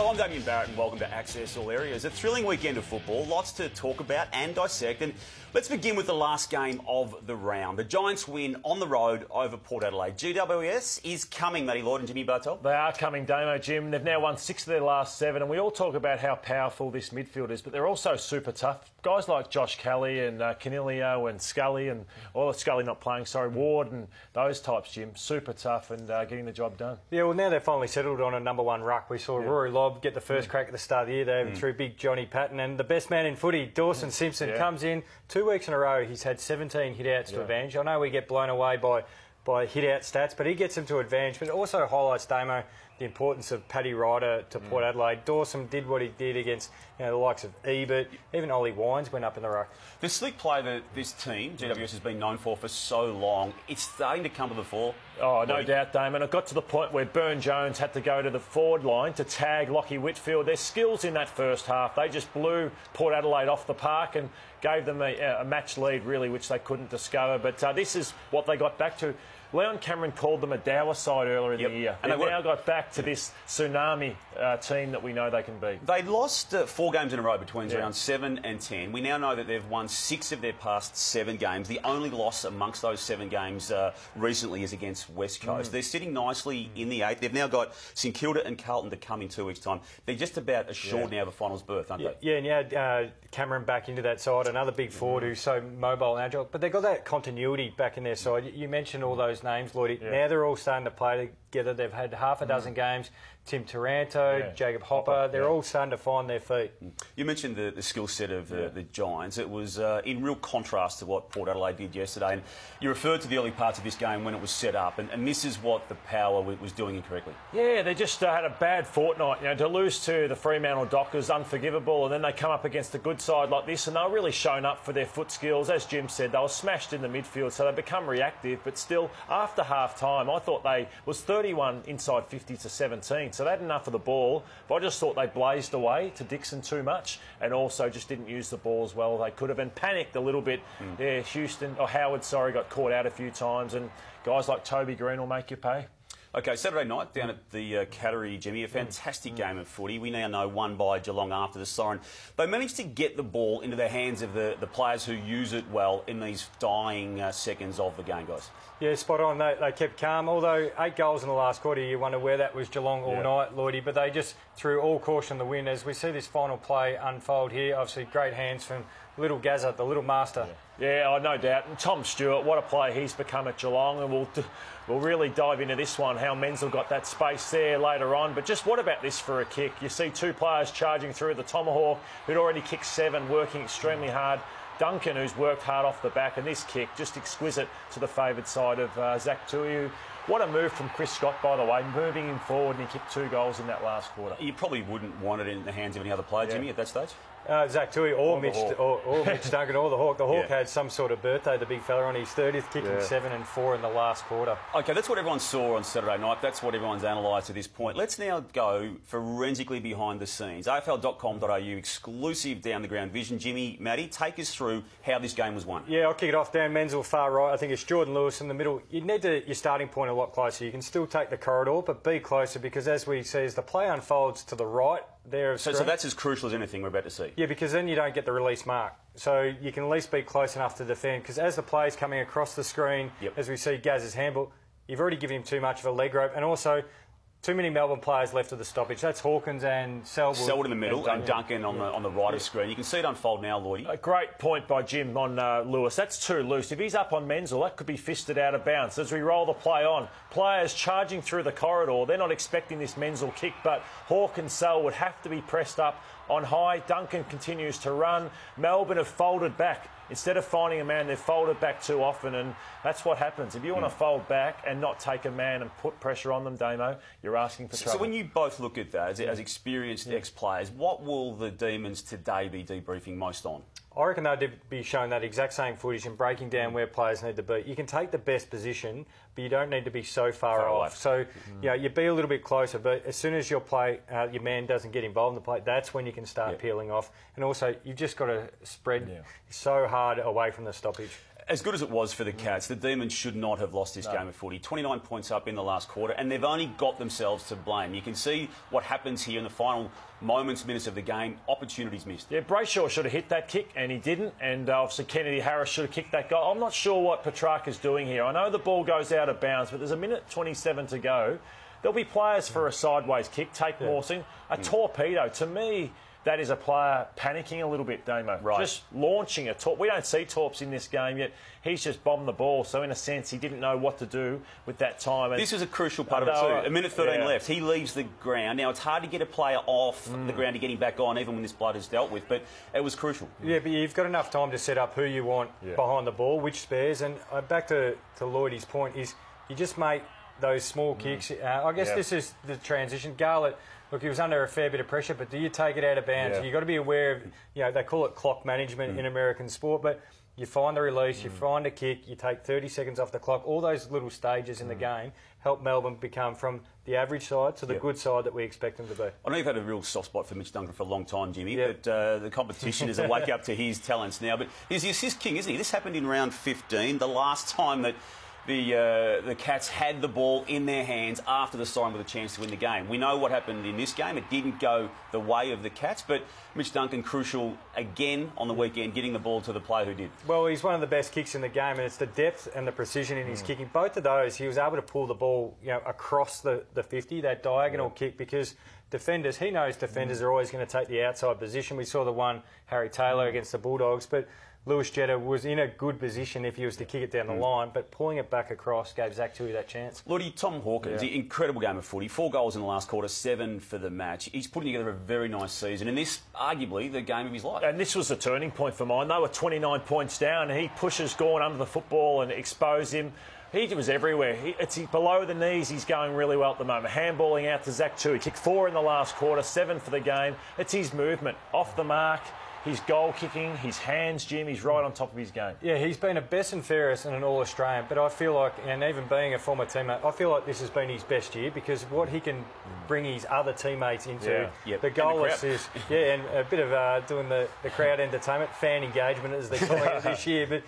I'm Damien Barrett and welcome to Access All Areas. A thrilling weekend of football, lots to talk about and dissect. And let's begin with the last game of the round. The Giants win on the road over Port Adelaide. GWS is coming, Matty Lloyd and Jimmy Bartol. They are coming, Damo, Jim. They've now won 6 of their last 7, and we all talk about how powerful this midfield is, but they're also super tough. Guys like Josh Kelly and Canilio and Scully and Scully not playing, Ward and those types, Jim, super tough and getting the job done. Yeah, well, now they've finally settled on a number 1 ruck. We saw Rory Lobb get the first crack at the start of the year. They threw big Johnny Patton, and the best man in footy, Dawson Simpson, comes in 2 weeks in a row. He's had 17 hit-outs to advantage. I know we get blown away by hit-out stats, but he gets them to advantage. But it also highlights, Damo, the importance of Paddy Ryder to Port Adelaide. Dawson did what he did against the likes of Ebert. Even Ollie Wines went up in the ruck. The slick play that this team, GWS, has been known for so long, it's starting to come to the fore. Oh, no doubt, Damon. It got to the point where Burn Jones had to go to the forward line to tag Lockie Whitfield. Their skills in that first half, they just blew Port Adelaide off the park and gave them a match lead, really, which they couldn't discover. But this is what they got back to. Leon Cameron called them a dour side earlier in the year. And they now got back to this tsunami team that we know they can be. They lost 4 games in a row between rounds 7 and 10. We now know that they've won 6 of their past 7 games. The only loss amongst those 7 games recently is against West Coast. They're sitting nicely in the 8th. They've now got St Kilda and Carlton to come in 2 weeks' time. They're just about assured now of a finals berth, aren't they? Yeah, and you had Cameron back into that side, another big forward who's so mobile and agile. But they've got that continuity back in their side. You mentioned all those names, Lloydie. Now they're all starting to play together. They've had half a dozen games. Tim Taranto, Jacob Hopper, they're all starting to find their feet. You mentioned the skill set of the Giants. It was in real contrast to what Port Adelaide did yesterday. And you referred to the early parts of this game when it was set up, and this is what the power was doing incorrectly. Yeah, they just had a bad fortnight. To lose to the Fremantle Dockers, unforgivable, and then they come up against a good side like this, and they're really shown up for their foot skills. As Jim said, they were smashed in the midfield, so they become reactive. But still, after half-time, I thought they was 31 inside 50 to 17. So they had enough of the ball, but I just thought they blazed away to Dixon too much and also just didn't use the ball as well as they could have and panicked a little bit. Howard, got caught out a few times, and guys like Toby Green will make you pay. OK, Saturday night down at the Cattery, Jimmy, a fantastic game of footy. We now know won by Geelong after the siren. They managed to get the ball into the hands of the players who use it well in these dying seconds of the game, guys. Yeah, spot on. They kept calm. Although 8 goals in the last quarter, you wonder where that was Geelong all night, Lloydie. But they just threw all caution to the wind. As we see this final play unfold here, obviously great hands from Little Gazza, the little master. Yeah, no doubt. And Tom Stewart, what a player he's become at Geelong. And we'll really dive into this one, how Menzel got that space there later on. But just what about this for a kick? You see 2 players charging through the tomahawk who'd already kicked 7, working extremely hard. Duncan, who's worked hard off the back, and this kick, just exquisite to the favoured side of Zach Tuiu. What a move from Chris Scott, by the way, moving him forward, and he kicked 2 goals in that last quarter. You probably wouldn't want it in the hands of any other player, Jimmy, at that stage? Zach Tuiu or Mitch Duncan or the Hawk. The Hawk had some sort of birthday, the big fella, on his 30th, kicking 7 and 4 in the last quarter. OK, that's what everyone saw on Saturday night. That's what everyone's analysed at this point. Let's now go forensically behind the scenes. AFL.com.au, exclusive down-the-ground vision. Jimmy, Matty, take us through how this game was won. Yeah, I'll kick it off. Dan Menzel, far right. I think it's Jordan Lewis in the middle. You need your starting point a lot closer. You can still take the corridor, but be closer, because as we see, as the play unfolds to the right there of so that's as crucial as anything we're about to see. Yeah, because then you don't get the release mark. So you can at least be close enough to defend, because as the play's coming across the screen, as we see Gaz's handball, you've already given him too much of a leg rope, and also too many Melbourne players left of the stoppage. That's Hawkins and Selwood. Selwood in the middle and Duncan on the right of screen. You can see it unfold now, Lloydie. A great point by Jim on Lewis. That's too loose. If he's up on Menzel, that could be fisted out of bounds. As we roll the play on, players charging through the corridor, they're not expecting this Menzel kick, but Hawk and Selwood have to be pressed up on high. Duncan continues to run. Melbourne have folded back. Instead of finding a man, they've folded back too often, and that's what happens. If you want to fold back and not take a man and put pressure on them, Damo, you're asking for trouble. So when you both look at that as experienced ex-players, what will the Demons today be debriefing most on? I reckon they'd be showing that exact same footage and breaking down where players need to be. You can take the best position, but you don't need to be so far off. So, you be a little bit closer, but as soon as your man doesn't get involved in the play, that's when you can start peeling off. And also, you've just got to spread so hard away from the stoppage. As good as it was for the Cats, the Demons should not have lost this game of footy. 29 points up in the last quarter, and they've only got themselves to blame. You can see what happens here in the final minutes of the game. Opportunities missed. Yeah, Brayshaw should have hit that kick, and he didn't. And obviously Kennedy Harris should have kicked that goal. I'm not sure what Petrarca's doing here. I know the ball goes out of bounds, but there's a minute 27 to go. There'll be players for a sideways kick. Take Morsing. A torpedo, to me, that is a player panicking a little bit, Damo. Right. Just launching a torp. We don't see torps in this game yet. He's just bombed the ball. So, in a sense, he didn't know what to do with that time. And this is a crucial part of it too. A minute 13 left. He leaves the ground. Now, it's hard to get a player off the ground to get him back on, even when this blood is dealt with, but it was crucial. Yeah, but you've got enough time to set up who you want behind the ball, which spares. And back to Lloydie's point is you just make those small kicks. I guess this is the transition. Garlett, look, he was under a fair bit of pressure, but do you take it out of bounds? You've got to be aware of, they call it clock management in American sport, but you find the release, you find a kick, you take 30 seconds off the clock. All those little stages in the game help Melbourne become from the average side to the good side that we expect them to be. I know you've had a real soft spot for Mitch Duncan for a long time, Jimmy, but the competition is a wake-up to his talents now. But he's the assist king, isn't he? This happened in round 15, the last time that the Cats had the ball in their hands after the siren with a chance to win the game. We know what happened in this game. It didn't go the way of the Cats, but Mitch Duncan crucial again on the weekend, getting the ball to the player who did. Well, he's one of the best kicks in the game, and it's the depth and the precision in his kicking. Both of those, he was able to pull the ball across the 50, that diagonal kick, because defenders, he knows defenders are always going to take the outside position. We saw the one, Harry Taylor, against the Bulldogs, but Lewis Jetta was in a good position if he was to kick it down the line, but pulling it back across gave Zach Tui that chance. Lordy, Tom Hawkins, incredible game of footy. 4 goals in the last quarter, 7 for the match. He's putting together a very nice season, and this, arguably, the game of his life. And this was a turning point for mine. They were 29 points down, and he pushes Gawn under the football and exposed him. He was everywhere. It's below the knees. He's going really well at the moment. Handballing out to Zach Tui. Kicked 4 in the last quarter, 7 for the game. It's his movement. Off the mark. His goal kicking, his hands, Jim, he's right on top of his game. Yeah, he's been a best and fairest and an All-Australian, but I feel like, and even being a former teammate, I feel like this has been his best year because what he can bring his other teammates into, the goal assist, and a bit of doing the crowd entertainment, fan engagement as they're calling it this year, but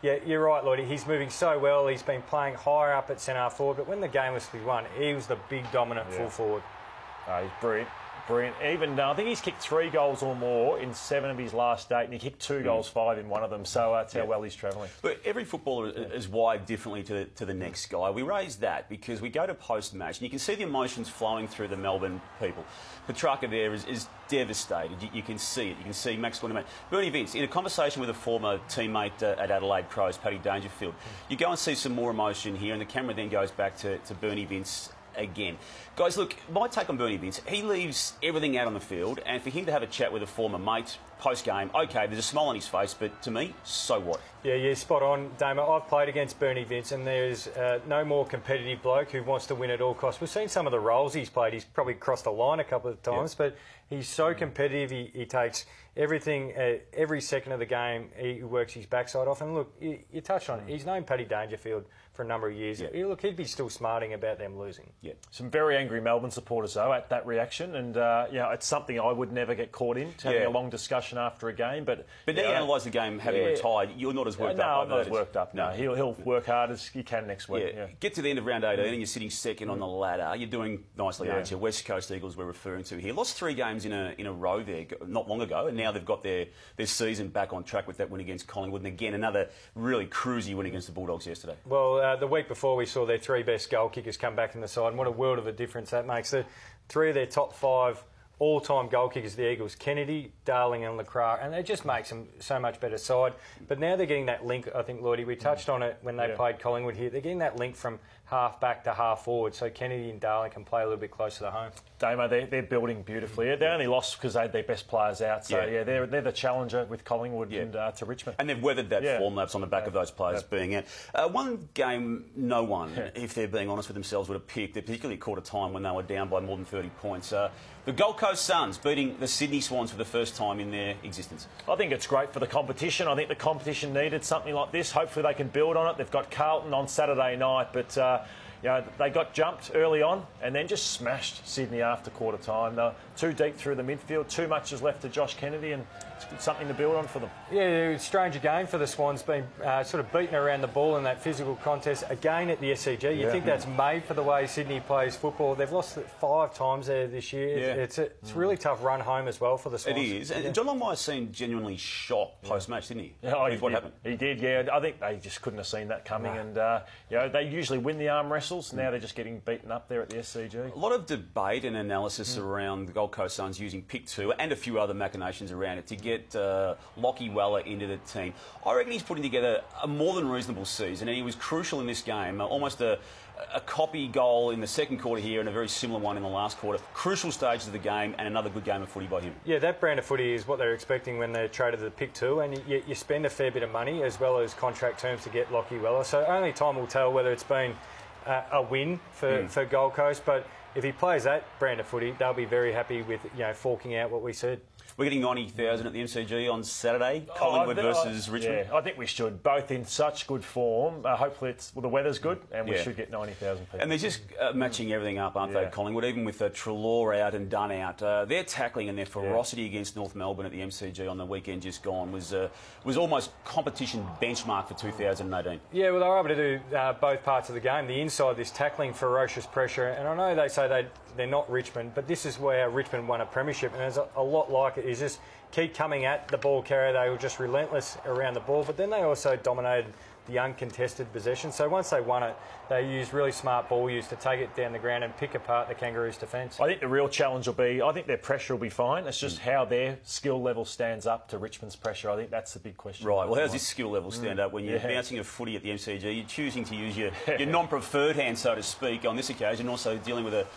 yeah, you're right, Lloydie. He's moving so well. He's been playing higher up at centre forward, but when the game was to be won, he was the big dominant full forward. He's brilliant. Brilliant. Even I think he's kicked 3 goals or more in 7 of his last 8, and he kicked 2 goals, 5 in one of them. So that's how well he's travelling. But every footballer is wired differently to the next guy. We raise that because we go to post-match, and you can see the emotions flowing through the Melbourne people. Petrarca there is devastated. You can see it. You can see Max Gornamate. Bernie Vince, in a conversation with a former teammate at Adelaide Crows, Paddy Dangerfield, you go and see some more emotion here, and the camera then goes back to Bernie Vince again. Guys, look, my take on Bernie Vince, he leaves everything out on the field, and for him to have a chat with a former mate post-game, OK, there's a smile on his face, but to me, so what? Yeah, spot on, Damo. I've played against Bernie Vince, and there's no more competitive bloke who wants to win at all costs. We've seen some of the roles he's played. He's probably crossed the line a couple of times, but he's so competitive. He takes everything, every second of the game, he works his backside off. And look, you touched on it. He's known Paddy Dangerfield for a number of years. Look, he'd be still smarting about them losing. Some very angry Melbourne supporters, though, at that reaction. And, it's something I would never get caught in, having a long discussion after a game. But now you analyse the game having retired, you're not as worked up. No, I'm not as worked up. No, he'll work hard as he can next week. Get to the end of round 18 and you're sitting second on the ladder. You're doing nicely, aren't you? West Coast Eagles we're referring to here. Lost 3 games in a row there not long ago, and now they've got their season back on track with that win against Collingwood. And again, another really cruisy win against the Bulldogs yesterday. Well, the week before we saw their 3 best goal kickers come back in the side, and what a world of a difference that makes. 3 of their top 5 all-time goal kickers, the Eagles, Kennedy, Darling and Leclerc, and it just makes them so much better side. But now they're getting that link, I think, Lloydie, we touched on it when they played Collingwood here, they're getting that link from half back to half forward, so Kennedy and Darling can play a little bit closer to home. Damo, they're building beautifully. They only lost because they had their best players out, so they're the challenger with Collingwood and to Richmond. And they've weathered that form lapse on the back of those players being out. One game no one, if they're being honest with themselves, would have picked, particularly at quarter time when they were down by more than 30 points. The Gold Coast Suns beating the Sydney Swans for the first time in their existence. I think it's great for the competition. I think the competition needed something like this. Hopefully they can build on it. They've got Carlton on Saturday night, but they got jumped early on and then just smashed Sydney after quarter time. They were too deep through the midfield, too much is left to Josh Kennedy, and it's something to build on for them. Yeah, it was strange again for the Swans, being sort of beaten around the ball in that physical contest again at the SCG. You think that's made for the way Sydney plays football. They've lost it 5 times there this year. Yeah. It's a really tough run home as well for the Swans. It is. And John Longmire seemed genuinely shocked post-match, didn't he? Yeah, what happened? He did, yeah. I think they just couldn't have seen that coming. And, they usually win the arm wrestles. Now they're just getting beaten up there at the SCG. A lot of debate and analysis around the Gold Coast Suns using pick 2 and a few other machinations around it to get Lachie Weller into the team. I reckon he's putting together a more than reasonable season, and he was crucial in this game. Almost a copy goal in the second quarter here and a very similar one in the last quarter. Crucial stages of the game and another good game of footy by him. Yeah, that brand of footy is what they're expecting when they traded the pick 2, and you spend a fair bit of money as well as contract terms to get Lachie Weller. So only time will tell whether it's been a win for Gold Coast, but if he plays that brand of footy, they'll be very happy with forking out what we said. We're getting 90,000 at the MCG on Saturday, Collingwood versus Richmond. Yeah, I think we should, both in such good form. Hopefully the weather's good and we should get 90,000 people. And they're just matching everything up, aren't they, Collingwood? Even with Treloar out and Dunn out. Their tackling and their ferocity against North Melbourne at the MCG on the weekend just gone was almost competition benchmark for 2018. Yeah, well, they were able to do both parts of the game. The inside, this tackling, ferocious pressure. And I know they say they're not Richmond, but this is where Richmond won a premiership, and there's a lot like it. Is just keep coming at the ball carrier. They were just relentless around the ball, but then they also dominated the uncontested possession. So once they won it, they used really smart ball use to take it down the ground and pick apart the Kangaroos' defence. I think the real challenge will be, I think their pressure will be fine. It's just how their skill level stands up to Richmond's pressure. I think that's the big question. Right, well, how's this skill level stand up when you're bouncing a footy at the MCG? You're choosing to use your non-preferred hand, so to speak, on this occasion, also dealing with a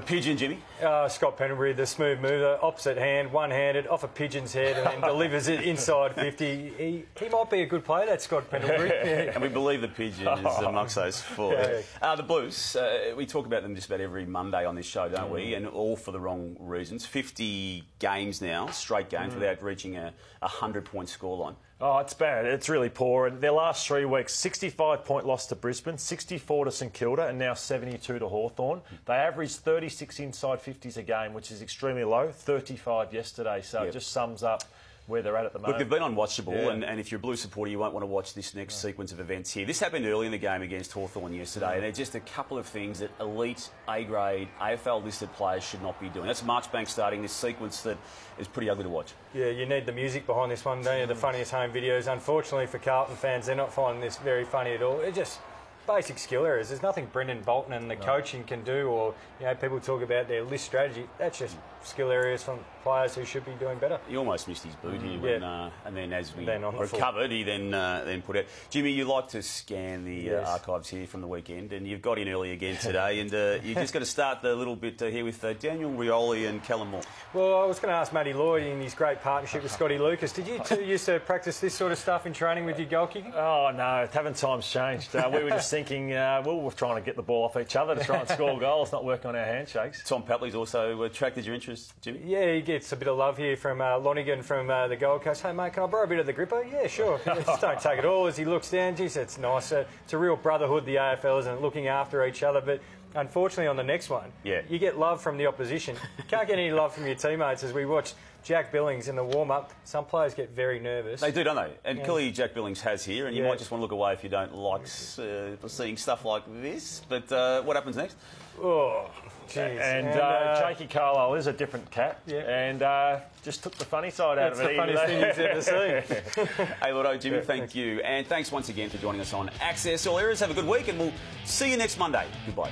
pigeon, Jimmy. Scott Pendlebury, the smooth mover, opposite hand, one-handed, off a pigeon's head, and then delivers it inside 50. He might be a good player, that Scott Pendlebury. And we believe the pigeon is amongst those 4. The Blues, we talk about them just about every Monday on this show, don't we? And all for the wrong reasons. 50 games now, straight games, without reaching a 100-point scoreline. Oh, it's bad. It's really poor. And their last 3 weeks, 65-point loss to Brisbane, 64 to St Kilda, and now 72 to Hawthorn. They averaged 36 inside 50s a game, which is extremely low. 35 yesterday, so it just sums up where they're at the moment. Look, they've been unwatchable, and if you're a Blue supporter, you won't want to watch this next sequence of events here. This happened early in the game against Hawthorn yesterday, and they're just a couple of things that elite, A-grade, AFL-listed players should not be doing. That's Marchbank starting this sequence that is pretty ugly to watch. Yeah, you need the music behind this one, don't you? The funniest home videos. Unfortunately for Carlton fans, they're not finding this very funny at all. It's just basic skill errors. There's nothing Brendan Bolton and the coaching can do, or people talk about their list strategy. That's just skill areas from players who should be doing better. He almost missed his boot here, when, and then as we recovered, he then put it. Jimmy, you like to scan the archives here from the weekend, and you've got in early again today, and you just got to start a little bit here with Daniel Rioli and Callum Moore. Well, I was going to ask Matty Lloyd in his great partnership with Scotty Lucas. Did you two used to practice this sort of stuff in training with your goal kicking? Oh no, haven't times changed. We were just thinking, we were trying to get the ball off each other to try and score goals, not working on our handshakes. Tom Papley's also attracted your interest, Jimmy? Yeah, he gets a bit of love here from Lonigan from the Gold Coast. Hey, mate, can I borrow a bit of the gripper? Yeah, sure. Just don't take it all. As he looks down, geez, it's nice. It's a real brotherhood, the AFL, isn't it? Looking after each other. But unfortunately, on the next one, you get love from the opposition. You can't get any love from your teammates. As we watch Jack Billings in the warm-up, some players get very nervous. They do, don't they? And clearly Jack Billings has here, and you might just want to look away if you don't like seeing stuff like this. But what happens next? Oh, jeez. And Jakey Carlisle is a different cat, and just took the funny side out of it. That's the funniest thing he's ever seen. Hey, Lotto, Jimmy, thank you. And thanks once again for joining us on Access All Areas. Have a good week, and we'll see you next Monday. Goodbye.